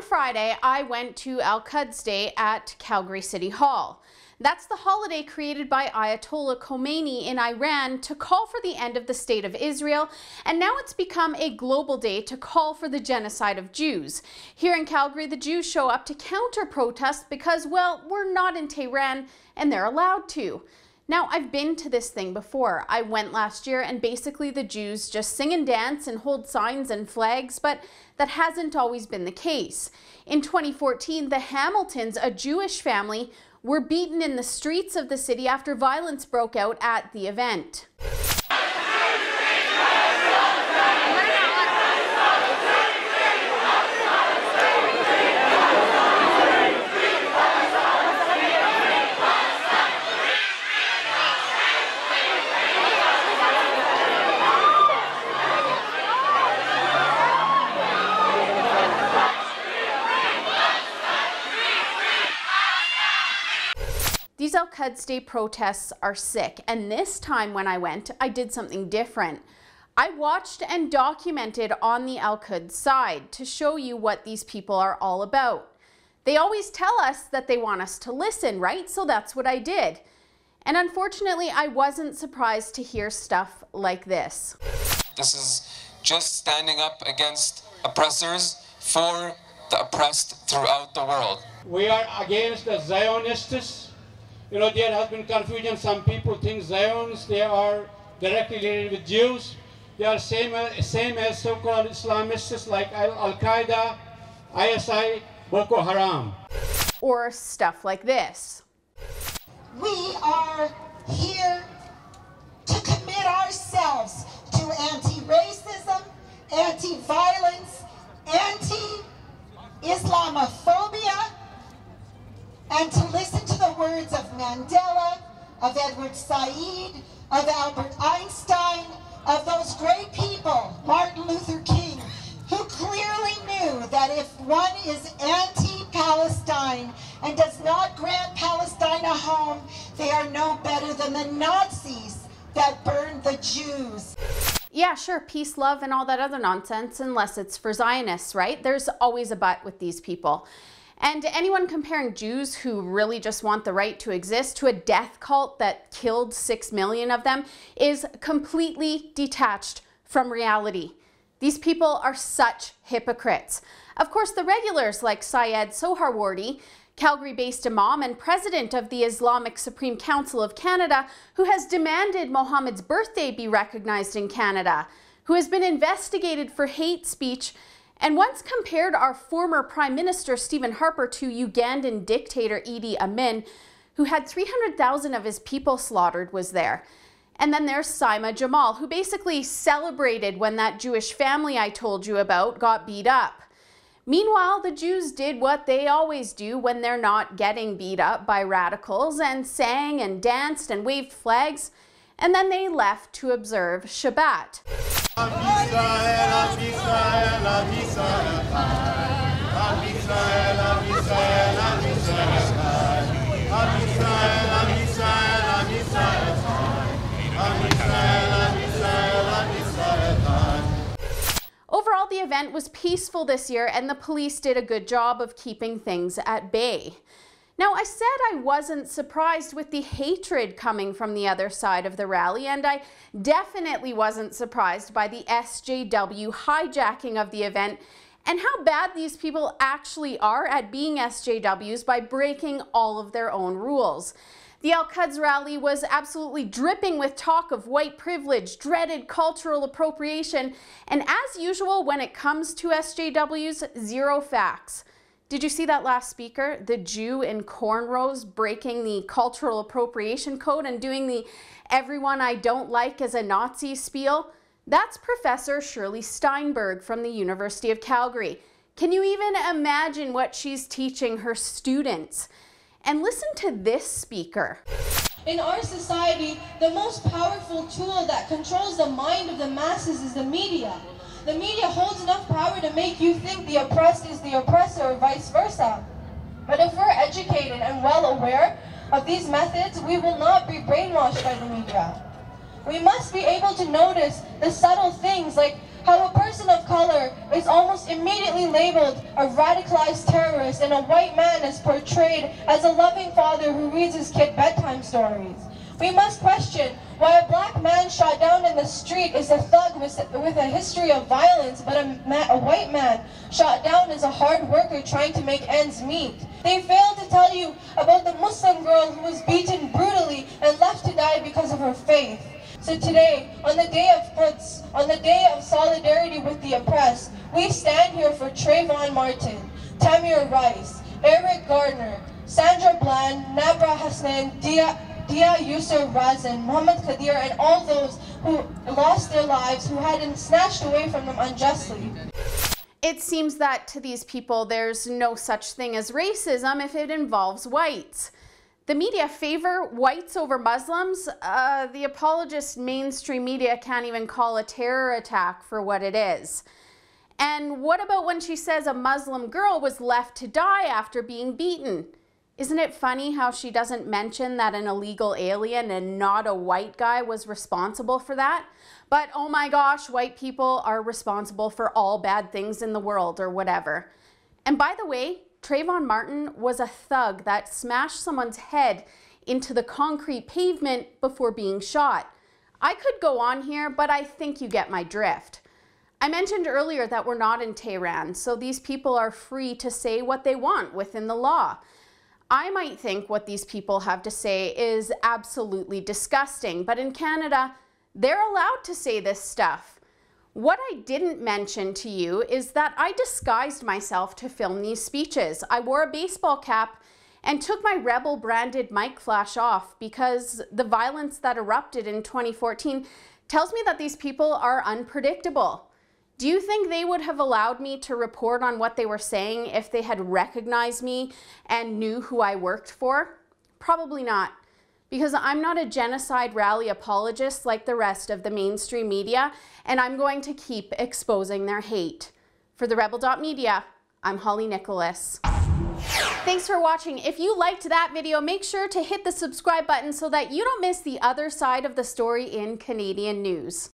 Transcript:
Friday, I went to Al-Quds Day at Calgary City Hall. That's the holiday created by Ayatollah Khomeini in Iran to call for the end of the State of Israel, and now it's become a global day to call for the genocide of Jews. Here in Calgary, the Jews show up to counter-protest because, well, we're not in Tehran and they're allowed to. Now, I've been to this thing before. I went last year and basically the Jews just sing and dance and hold signs and flags, but that hasn't always been the case. In 2014, the Hamiltons, a Jewish family, were beaten in the streets of the city after violence broke out at the event. These Al-Quds Day protests are sick, and this time when I went, I did something different. I watched and documented on the Al-Quds side to show you what these people are all about. They always tell us that they want us to listen, right? So that's what I did. And unfortunately, I wasn't surprised to hear stuff like this. This is just standing up against oppressors for the oppressed throughout the world. We are against the Zionists. You know, there has been confusion. Some people think Zionists, they are directly related with Jews. They are same as so-called Islamists like Al-Qaeda, ISI, Boko Haram. Or stuff like this. We are here to commit ourselves to anti-racism, anti-violence, anti-Islamophobia, and to listen to the words of Mandela, of Edward Said, of Albert Einstein, of those great people, Martin Luther King, who clearly knew that if one is anti-Palestine and does not grant Palestine a home, they are no better than the Nazis that burned the Jews. Yeah, sure, peace, love, and all that other nonsense, unless it's for Zionists, right? There's always a but with these people. And anyone comparing Jews who really just want the right to exist to a death cult that killed 6 million of them is completely detached from reality. These people are such hypocrites. Of course, the regulars like Syed Sohrawardy, Calgary-based imam and president of the Islamic Supreme Council of Canada, who has demanded Mohammed's birthday be recognized in Canada, who has been investigated for hate speech, and once compared our former Prime Minister Stephen Harper to Ugandan dictator Idi Amin, who had 300,000 of his people slaughtered, was there. And then there's Saima Jamal, who basically celebrated when that Jewish family I told you about got beat up. Meanwhile, the Jews did what they always do when they're not getting beat up by radicals and sang and danced and waved flags, and then they left to observe Shabbat. Overall, the event was peaceful this year, and the police did a good job of keeping things at bay. Now, I said I wasn't surprised with the hatred coming from the other side of the rally, and I definitely wasn't surprised by the SJW hijacking of the event and how bad these people actually are at being SJWs by breaking all of their own rules. The Al-Quds rally was absolutely dripping with talk of white privilege, dreaded cultural appropriation, and as usual when it comes to SJWs, zero facts. Did you see that last speaker, the Jew in cornrows, breaking the cultural appropriation code and doing the "everyone I don't like is a Nazi" spiel? That's Professor Shirley Steinberg from the University of Calgary. Can you even imagine what she's teaching her students? And listen to this speaker. In our society, the most powerful tool that controls the mind of the masses is the media. The media holds enough power to make you think the oppressed is the oppressor or vice versa. But if we're educated and well aware of these methods, we will not be brainwashed by the media. We must be able to notice the subtle things like how a person of color is almost immediately labeled a radicalized terrorist, and a white man is portrayed as a loving father who reads his kid bedtime stories. We must question why a black man shot down in the street is a thug with a history of violence, but a white man shot down is a hard worker trying to make ends meet. They fail to tell you about the Muslim girl who was beaten brutally and left to die because of her faith. So today, on the day of Quds, on the day of solidarity with the oppressed, we stand here for Trayvon Martin, Tamir Rice, Eric Gardner, Sandra Bland, Nabra Hasnan, Dia Yusuf Razin, Muhammad Qadir, and all those who lost their lives, who had been snatched away from them unjustly. It seems that to these people there's no such thing as racism if it involves whites. The media favor whites over Muslims. The apologist mainstream media can't even call a terror attack for what it is. And what about when she says a Muslim girl was left to die after being beaten? Isn't it funny how she doesn't mention that an illegal alien and not a white guy was responsible for that? But oh my gosh, white people are responsible for all bad things in the world or whatever. And by the way, Trayvon Martin was a thug that smashed someone's head into the concrete pavement before being shot. I could go on here, but I think you get my drift. I mentioned earlier that we're not in Tehran, so these people are free to say what they want within the law. I might think what these people have to say is absolutely disgusting, but in Canada, they're allowed to say this stuff. What I didn't mention to you is that I disguised myself to film these speeches. I wore a baseball cap and took my Rebel branded mic flash off because the violence that erupted in 2014 tells me that these people are unpredictable. Do you think they would have allowed me to report on what they were saying if they had recognized me and knew who I worked for? Probably not, because I'm not a genocide rally apologist like the rest of the mainstream media, and I'm going to keep exposing their hate. For the Rebel.media, I'm Holly Nicholas. Thanks for watching. If you liked that video, make sure to hit the subscribe button so that you don't miss the other side of the story in Canadian news.